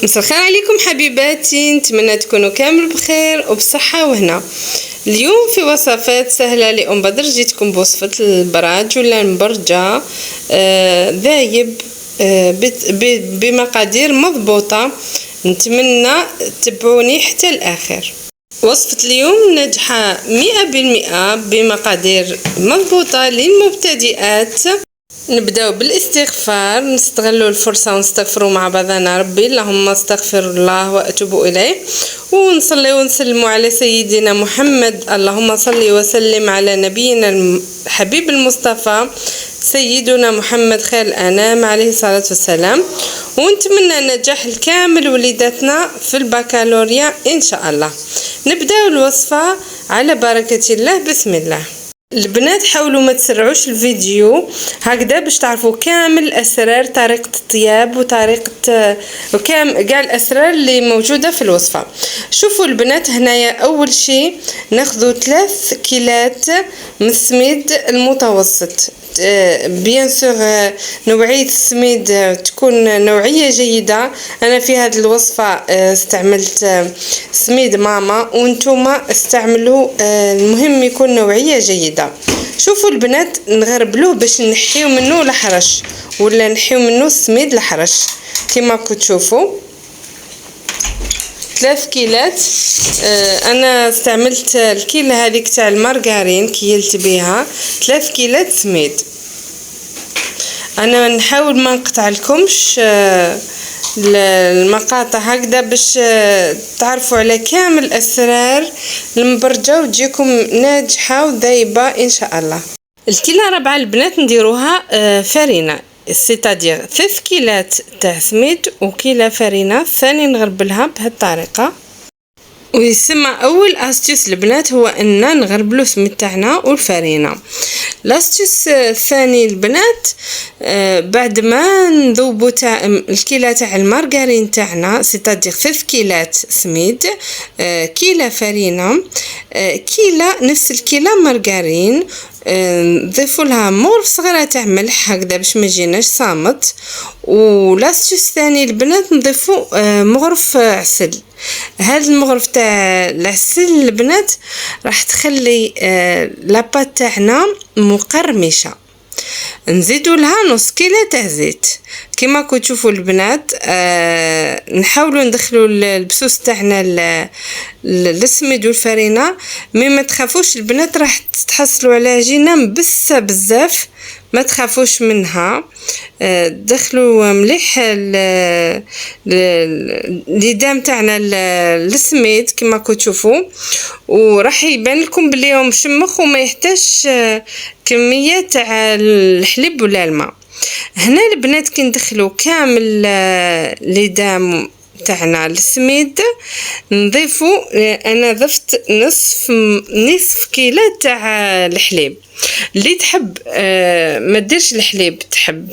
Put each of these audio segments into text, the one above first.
مساء الخير عليكم حبيباتي، نتمنى تكونوا كامل بخير وبصحة وهنا. اليوم في وصفات سهلة لأم بدر جيتكم بوصفة البراج ولا المبرجة ذايب بمقادير مضبوطة. نتمنى تتبعوني حتى الآخر. وصفة اليوم ناجحة 100% بمقادير مضبوطة للمبتدئات. نبداو بالاستغفار، نستغلوا الفرصه ونستغفروا مع بعضنا ربي. اللهم استغفر الله واتوب اليه، ونصلي ونسلموا على سيدنا محمد. اللهم صل وسلم على نبينا الحبيب المصطفى سيدنا محمد خير الانام عليه الصلاه والسلام. ونتمنى النجاح الكامل وليداتنا في البكالوريا ان شاء الله. نبداو الوصفه على بركه الله. بسم الله. البنات حاولوا ما تسرعوش الفيديو هكذا باش تعرفوا كامل اسرار طريقه الطياب وطريقه كاع الاسرار اللي موجوده في الوصفه. شوفوا البنات، هنايا اول شيء ناخذ 3 كيلات من السميد المتوسط. بيان سور نوعيه السميد تكون نوعيه جيده. انا في هذه الوصفه استعملت سميد ماما وانتوما استعملوا المهم يكون نوعيه جيده. شوفوا البنات، نغربلوه باش نحيو منه الحرش ولا نحيو منه السميد الحرش كما راكم تشوفوا. 3 كيلات. انا استعملت الكيله هذيك تاع المارغرين كيلت بها 3 كيلات سميد. انا نحاول ما نقطع لكمش المقاطع هكذا باش تعرفوا على كامل اسرار المبرجه وتجيكم ناجحه وذايبه ان شاء الله. الكيله 4 البنات نديروها فرينه، سيتادير 3 كيلات تاع سميد وكيله فرينه ثاني نغربلها بهالطريقه. ويسمى اول استيوس البنات هو ان نغربلو السميد تاعنا والفرينه. لاستيوس الثاني البنات بعد ما نذوبو تاع الكيله تاع المارغرين تاعنا سيتادير 3 كيلات سميد، كيله فرينه، كيله نفس الكيله مارغرين، نضيفوا لها مغرف صغيره تاع ملح هكذا باش ما يجيناش صامت. ولاستيوس ثاني البنات نضيفوا مغرف عسل. هذا المغرف تاع العسل البنات راح تخلي لاباط تاعنا مقرمشه. نزيدو لها نص كيلو تاع زيت كما راكم تشوفوا البنات. نحاولوا ندخلوا البسوس تاعنا للسميد والفرينه، ما تخافوش البنات راح تحصلوا على عجينه مبسه بزاف، ما تخافوش منها. دخلوا مليح الليدام تاعنا السميد كما راكم تشوفوا، وراح يبان لكم بلي هو مشمخ وما يحتاجش كميه تاع الحليب ولا الماء. هنا البنات كي ندخلوا كامل ليدام تاعنا السميد نضيفوا، انا ضفت نصف كيلو تاع الحليب. اللي تحب ما ديرش الحليب، تحب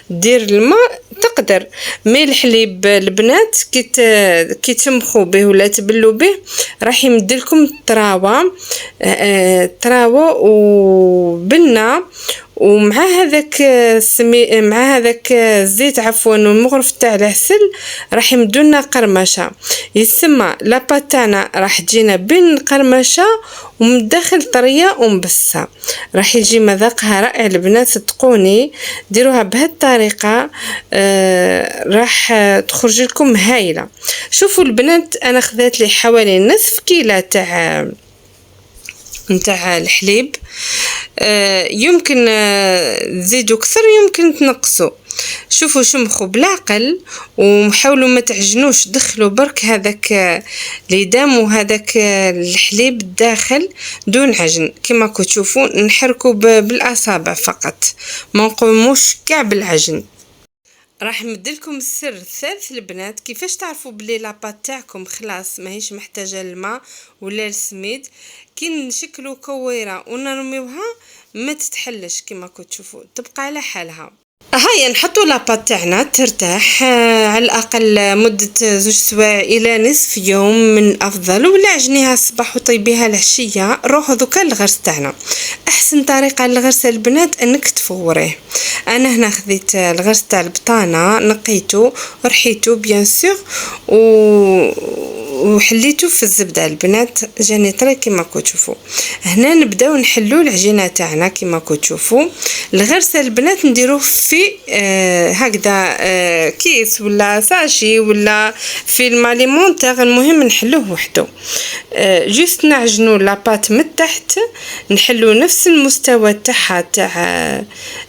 دير الماء تقدر. مي الحليب البنات كي تمخوا به ولا تبلوا به راح يمدلكم طراوه وبنه. ومع هذاك مع هذاك الزيت عفوا والمغرف تاع العسل راح يمدونا قرمشه. يسمى لاباط تاعنا راح تجينا بين قرمشه ومداخل طريه ومبسه، راح يجي مذاقها رائع البنات. صدقوني ديروها بهالطريقه راح تخرج لكم هايله. شوفوا البنات، انا خذيت لي حوالي نصف كيلو تاع الحليب. يمكن تزيدوا اكثر يمكن تنقصوا. شوفوا شمخوا بالعقل وحاولوا ما تعجنوش، دخلوا برك هذاك ليدام وهذاك الحليب الداخل دون عجن كما راكم تشوفوا. نحركوا بالاصابع فقط، ما نقوموش كاع بالعجن. راح نمدلكم السر الثالث البنات كيفاش تعرفوا بلي لاباط تاعكم خلاص ماهيش محتاجه الماء ولا السميد. كي نشكلوا كويره ونرميوها ما تتحلش كما راكم تشوفوا، تبقى على حالها. هيا نحطوا لاباط تاعنا ترتاح على الاقل مده 2 سوايع الى نصف يوم من افضل، ولا عجنيها الصباح وطيبيها العشيه. روحوا دوكا للغرس تاعنا. احسن طريقه للغرس البنات انك تفوريه. انا هنا خذيت الغرس تاع البطانه، نقيته ورحيته بيان سور وحليته في الزبده البنات، جاني طري كيما راكم تشوفوا. هنا نبداو نحلو العجينه تاعنا كيما راكم تشوفوا. الغرس البنات نديروه في هكذا كيس ولا ساشي ولا في الماليمونتير، المهم نحلوه وحده. جوست نعجنوا لاباط من تحت، نحلو نفس المستوى تاعها تاع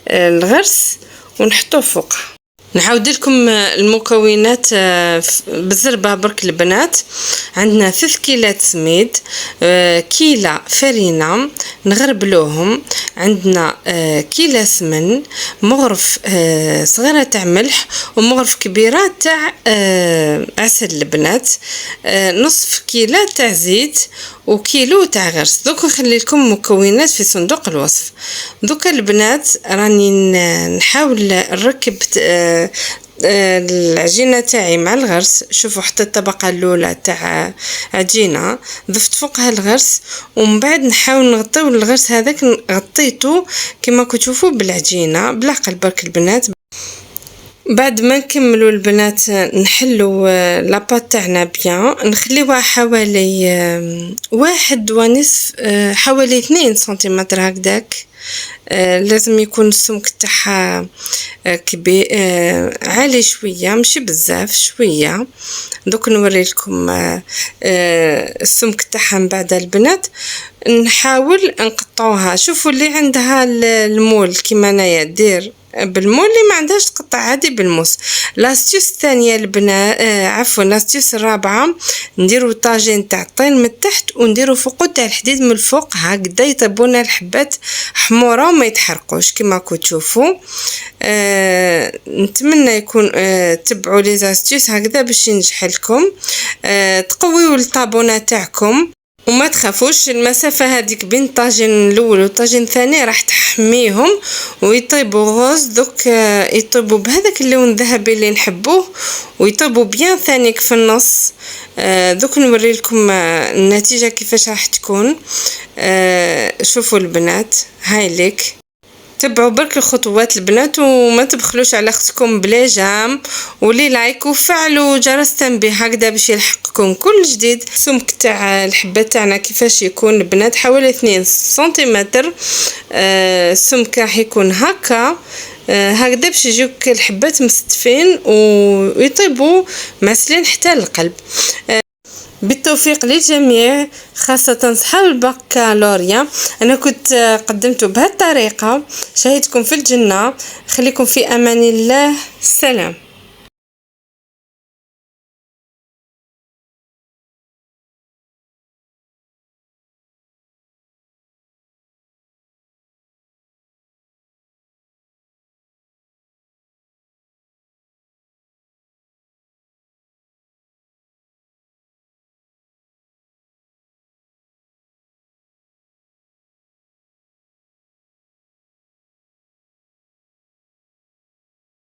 الغرس ونحطوه فوقها. نعاود لكم المكونات بالزربه برك البنات. عندنا 3 كيلات سميد، كيلة فرينة نغربلوهم، عندنا كيلة سمن، مغرف صغيرة تاع ملح، ومغرف كبيرة تاع عسل البنات، نصف كيلة تاع زيت، وكيلو تاع غرس. دوك نخلي لكم مكونات في صندوق الوصف. دوك البنات راني نحاول نركب العجينه تاعي مع الغرس. شوفوا حتى الطبقه الاولى تاع عجينه ضفت فوقها الغرس، ومن بعد نحاول نغطيو الغرس هذاك، غطيته كما كتشوفوا بالعجينه بالعقل برك البنات. بعد ما نكملوا البنات نحلو لاباط تاعنا بيان، نخليوها حوالي 1.5 حوالي 2 سنتيمتر هكذاك. لازم يكون السمك تاعها كبير عالي شويه، ماشي بزاف، شويه. دوك نوري لكم السمك تاعها من بعد البنات. نحاول نقطعوها. شوفوا اللي عندها المول كيما انايا دير بالمول، اللي ما عندهاش تقطع عادي بالموس. لاستيوس الثانيه البنات عفوا لاستيوس الرابعه، نديرو طاجين تاع الطين من تحت ونديرو فوقو تاع الحديد من الفوق، هكذا يطيبونا الحبات حموره وما يتحرقوش كما راكم تشوفوا. نتمنى يكون تبعوا لي زاستيوس هكذا باش ينجح لكم. تقويوا الطابونه تاعكم وما تخافوش، المسافة هذيك بين الطاجين الاول والطاجين الثاني راح تحميهم ويطيبوا غوز. دوك يطيبوا بهذاك اللون الذهبي اللي نحبوه، ويطيبوا بيان ثانيك في النص. دوك نوري لكم النتيجة كيفاش راح تكون. شوفوا البنات، هاي ليك تبعوا برك الخطوات البنات، وما تبخلوش على اختكم بلا جام، ولي لايك وفعلوا جرس التنبيه هكذا باش يلحقكم كل جديد. السمك تاع الحبه تاعنا كيفاش يكون البنات؟ حوالي 2 سنتيمتر. السمك راح يكون هكا هكذا باش يجوك الحبات مستفين ويطيبوا مسلين حتى القلب. بالتوفيق للجميع، خاصة صحاب البكالوريا. أنا كنت قدمته بهالطريقة. شاهدكم في الجنة، خليكم في أمان الله. سلام.